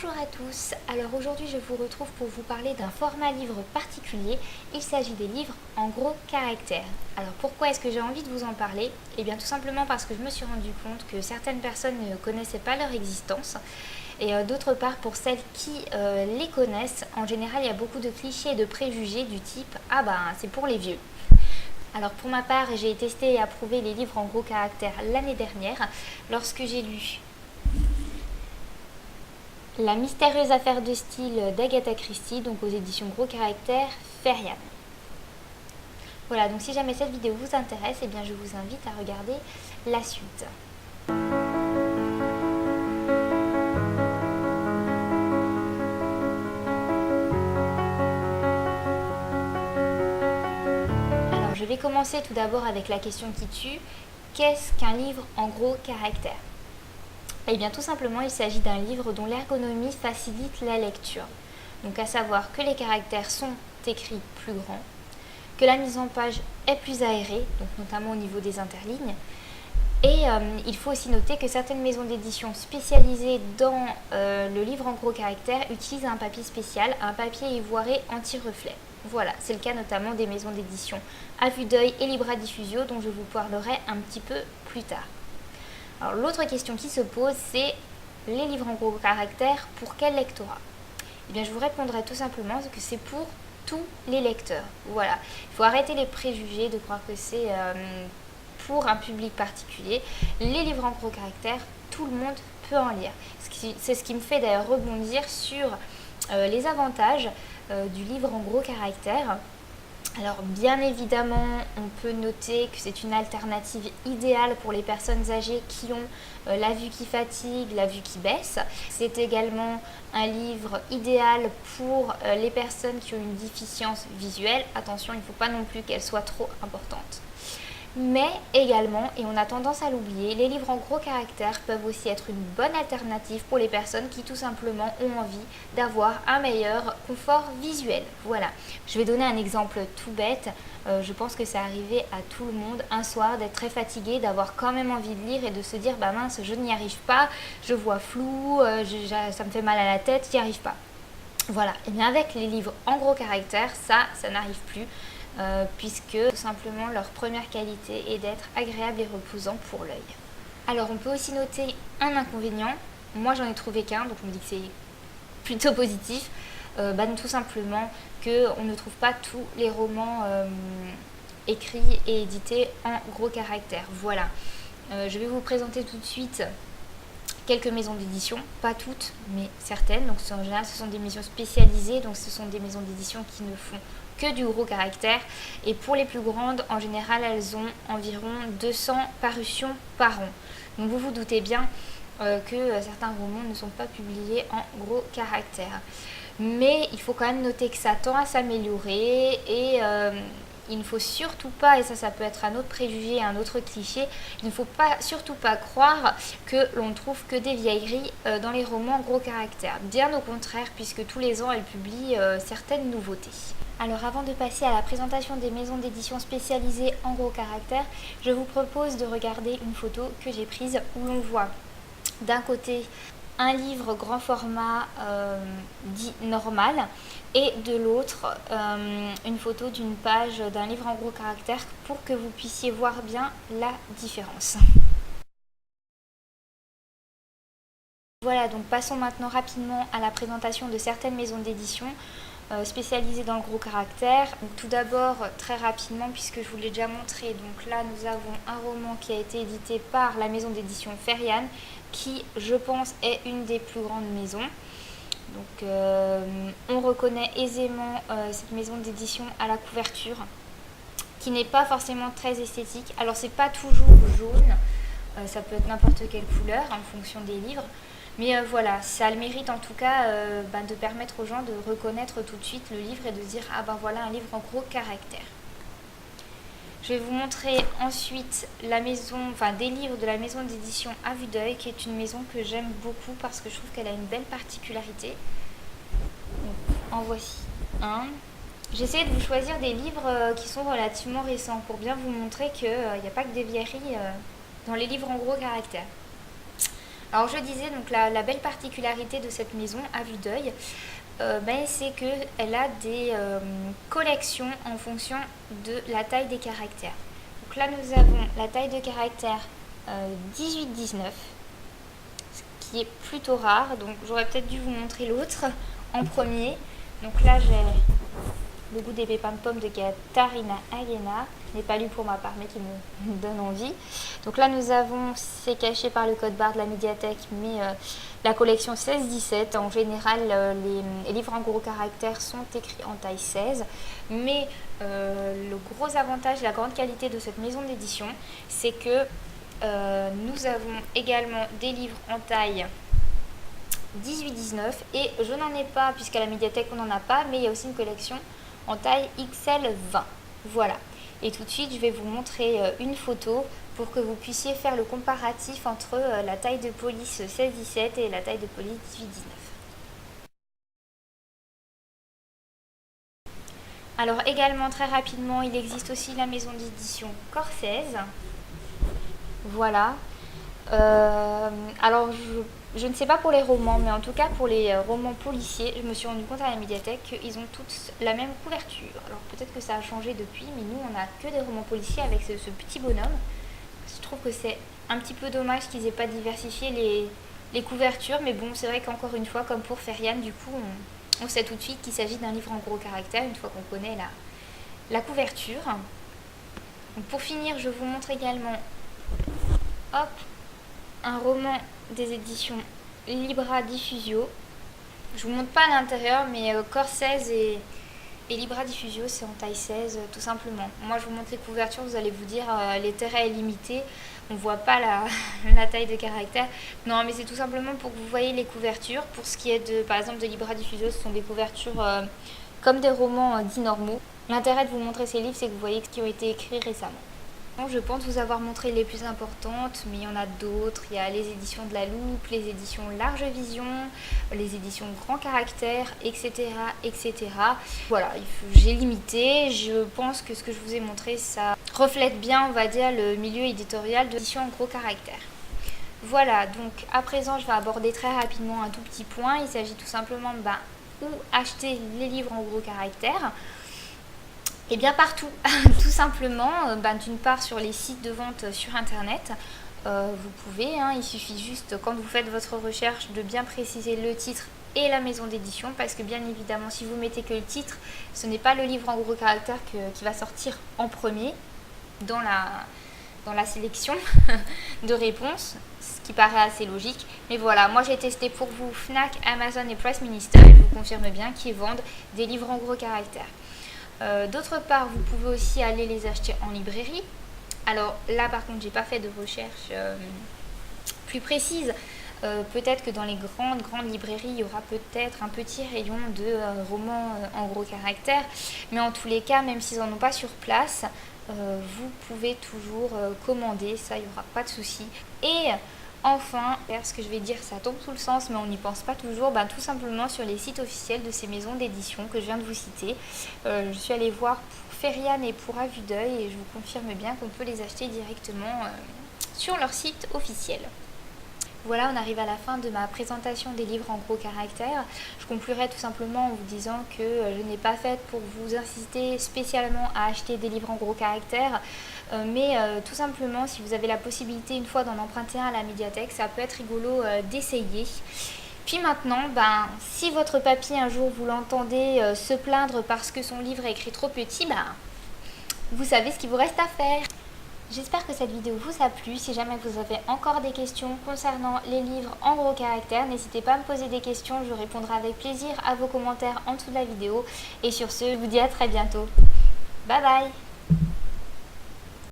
Bonjour à tous, alors aujourd'hui je vous retrouve pour vous parler d'un format livre particulier. Il s'agit des livres en gros caractères. Alors pourquoi est-ce que j'ai envie de vous en parler? Eh bien tout simplement parce que je me suis rendu compte que certaines personnes ne connaissaient pas leur existence. Et d'autre part, pour celles qui les connaissent, en général il y a beaucoup de clichés et de préjugés du type « Ah ben c'est pour les vieux ». Alors pour ma part, j'ai testé et approuvé les livres en gros caractères l'année dernière lorsque j'ai lu La mystérieuse affaire de style d'Agatha Christie, donc aux éditions Gros Caractères, Ferian. Voilà, donc si jamais cette vidéo vous intéresse, eh bien je vous invite à regarder la suite. Alors je vais commencer tout d'abord avec la question qui tue. Qu'est-ce qu'un livre en gros caractères? Eh bien tout simplement il s'agit d'un livre dont l'ergonomie facilite la lecture. Donc à savoir que les caractères sont écrits plus grands, que la mise en page est plus aérée, donc notamment au niveau des interlignes. Et il faut aussi noter que certaines maisons d'édition spécialisées dans le livre en gros caractères utilisent un papier spécial, un papier ivoiré anti-reflet. Voilà, c'est le cas notamment des maisons d'édition À Vue d'Œil et Libra Diffusio dont je vous parlerai un petit peu plus tard. Alors l'autre question qui se pose, c'est les livres en gros caractères, pour quel lectorat? Eh bien je vous répondrai tout simplement que c'est pour tous les lecteurs. Voilà, il faut arrêter les préjugés de croire que c'est pour un public particulier. Les livres en gros caractères, tout le monde peut en lire. C'est ce qui me fait d'ailleurs rebondir sur les avantages du livre en gros caractères. Alors bien évidemment, on peut noter que c'est une alternative idéale pour les personnes âgées qui ont la vue qui fatigue, la vue qui baisse. C'est également un livre idéal pour les personnes qui ont une déficience visuelle. Attention, il ne faut pas non plus qu'elle soit trop importante. Mais également, et on a tendance à l'oublier, les livres en gros caractères peuvent aussi être une bonne alternative pour les personnes qui tout simplement ont envie d'avoir un meilleur confort visuel. Voilà, je vais donner un exemple tout bête. Je pense que c'est arrivé à tout le monde un soir d'être très fatigué, d'avoir quand même envie de lire et de se dire bah mince, je n'y arrive pas, je vois flou, ça me fait mal à la tête, j'y arrive pas. Voilà, et bien avec les livres en gros caractères, ça n'arrive plus. Puisque tout simplement leur première qualité est d'être agréable et reposant pour l'œil. Alors on peut aussi noter un inconvénient, moi j'en ai trouvé qu'un, donc on me dit que c'est plutôt positif, tout simplement qu'on ne trouve pas tous les romans écrits et édités en gros caractères. Voilà, je vais vous présenter tout de suite quelques maisons d'édition, pas toutes, mais certaines. Donc en général, ce sont des maisons spécialisées, donc ce sont des maisons d'édition qui ne font que du gros caractère. Et pour les plus grandes, en général, elles ont environ 200 parutions par an. Donc vous vous doutez bien que certains romans ne sont pas publiés en gros caractère. Mais il faut quand même noter que ça tend à s'améliorer et il ne faut surtout pas, et ça peut être un autre préjugé, un autre cliché, il ne faut surtout pas croire que l'on trouve que des vieilleries dans les romans en gros caractère. Bien au contraire, puisque tous les ans, elles publient certaines nouveautés. Alors avant de passer à la présentation des maisons d'édition spécialisées en gros caractère, je vous propose de regarder une photo que j'ai prise où l'on voit d'un côté un livre grand format dit normal et de l'autre une photo d'une page d'un livre en gros caractère pour que vous puissiez voir bien la différence. Voilà, donc passons maintenant rapidement à la présentation de certaines maisons d'édition spécialisées dans le gros caractère. Donc, tout d'abord, très rapidement, puisque je vous l'ai déjà montré, donc là nous avons un roman qui a été édité par la maison d'édition Ferian, qui je pense est une des plus grandes maisons. Donc on reconnaît aisément cette maison d'édition à la couverture, qui n'est pas forcément très esthétique. Alors c'est pas toujours jaune, ça peut être n'importe quelle couleur en fonction des livres. Mais voilà, ça a le mérite en tout cas de permettre aux gens de reconnaître tout de suite le livre et de se dire « Ah ben voilà un livre en gros caractère ». Je vais vous montrer ensuite des livres de la maison d'édition À Vue d'Œil, qui est une maison que j'aime beaucoup parce que je trouve qu'elle a une belle particularité. Donc, en voici un. J'essaie de vous choisir des livres qui sont relativement récents pour bien vous montrer qu'il n'y a pas que des vieilleries dans les livres en gros caractère. Alors je disais, donc la belle particularité de cette maison à vue d'œil, c'est qu'elle a des collections en fonction de la taille des caractères. Donc là nous avons la taille de caractère 18-19, ce qui est plutôt rare, donc j'aurais peut-être dû vous montrer l'autre en premier. Donc là j'ai le goût des pépins de pommes de Katharina Agena, je n'ai pas lu pour ma part mais qui me donne envie. Donc là nous avons, c'est caché par le code barre de la médiathèque, mais la collection 16-17, en général les livres en gros caractères sont écrits en taille 16, mais le gros avantage, la grande qualité de cette maison d'édition, c'est que nous avons également des livres en taille 18-19 et je n'en ai pas puisqu'à la médiathèque on n'en a pas, mais il y a aussi une collection en taille XL 20. Voilà. Et tout de suite, je vais vous montrer une photo pour que vous puissiez faire le comparatif entre la taille de police 16-17 et la taille de police 18-19. Alors également, très rapidement, il existe aussi la maison d'édition Corsaise. Voilà. Alors, je ne sais pas pour les romans, mais en tout cas pour les romans policiers, je me suis rendu compte à la médiathèque qu'ils ont tous la même couverture. Alors peut-être que ça a changé depuis, mais nous on n'a que des romans policiers avec ce petit bonhomme. Je trouve que c'est un petit peu dommage qu'ils n'aient pas diversifié les couvertures, mais bon, c'est vrai qu'encore une fois, comme pour Ferian, du coup, on sait tout de suite qu'il s'agit d'un livre en gros caractères, une fois qu'on connaît la couverture. Donc pour finir, je vous montre également, hop, un roman des éditions Libra Diffusio. Je vous montre pas à l'intérieur, mais Corsaise et Libra Diffusio, c'est en taille 16 tout simplement. Moi je vous montre les couvertures, vous allez vous dire l'intérêt est limité, on voit pas la taille de caractère. Non, mais c'est tout simplement pour que vous voyez les couvertures. Pour ce qui est de, par exemple, de Libra Diffusio, ce sont des couvertures comme des romans dits normaux. L'intérêt de vous montrer ces livres, c'est que vous voyez ce qui ont été écrits récemment. Je pense vous avoir montré les plus importantes, mais il y en a d'autres. Il y a les éditions de la Loupe, les éditions Large Vision, les éditions Grand Caractère, etc. etc. Voilà, j'ai limité. Je pense que ce que je vous ai montré, ça reflète bien, on va dire, le milieu éditorial de l'édition en gros caractère. Voilà, donc à présent, je vais aborder très rapidement un tout petit point. Il s'agit tout simplement de où acheter les livres en gros caractère. Et bien partout, tout simplement, d'une part sur les sites de vente sur internet, vous pouvez, il suffit juste quand vous faites votre recherche de bien préciser le titre et la maison d'édition, parce que bien évidemment si vous mettez que le titre, ce n'est pas le livre en gros caractère qui va sortir en premier dans la sélection de réponses, ce qui paraît assez logique. Mais voilà, moi j'ai testé pour vous Fnac, Amazon et Press Minister, et je vous confirme bien qu'ils vendent des livres en gros caractère. D'autre part, vous pouvez aussi aller les acheter en librairie. Alors là par contre, j'ai pas fait de recherche plus précise. Peut-être que dans les grandes librairies, il y aura peut-être un petit rayon de romans en gros caractère. Mais en tous les cas, même s'ils n'en ont pas sur place, vous pouvez toujours commander, ça, il n'y aura pas de souci. Et enfin, ce que je vais dire, ça tombe sous le sens, mais on n'y pense pas toujours, tout simplement sur les sites officiels de ces maisons d'édition que je viens de vous citer. Je suis allée voir pour Ferian et pour À Vue d'Œil et je vous confirme bien qu'on peut les acheter directement sur leur site officiel. Voilà, on arrive à la fin de ma présentation des livres en gros caractères. Je conclurai tout simplement en vous disant que je n'ai pas fait pour vous inciter spécialement à acheter des livres en gros caractères, mais tout simplement si vous avez la possibilité une fois d'en emprunter un à la médiathèque, ça peut être rigolo d'essayer. Puis maintenant, si votre papy un jour vous l'entendez se plaindre parce que son livre est écrit trop petit, vous savez ce qu'il vous reste à faire. J'espère que cette vidéo vous a plu. Si jamais vous avez encore des questions concernant les livres en gros caractères, n'hésitez pas à me poser des questions. Je répondrai avec plaisir à vos commentaires en dessous de la vidéo. Et sur ce, je vous dis à très bientôt. Bye bye!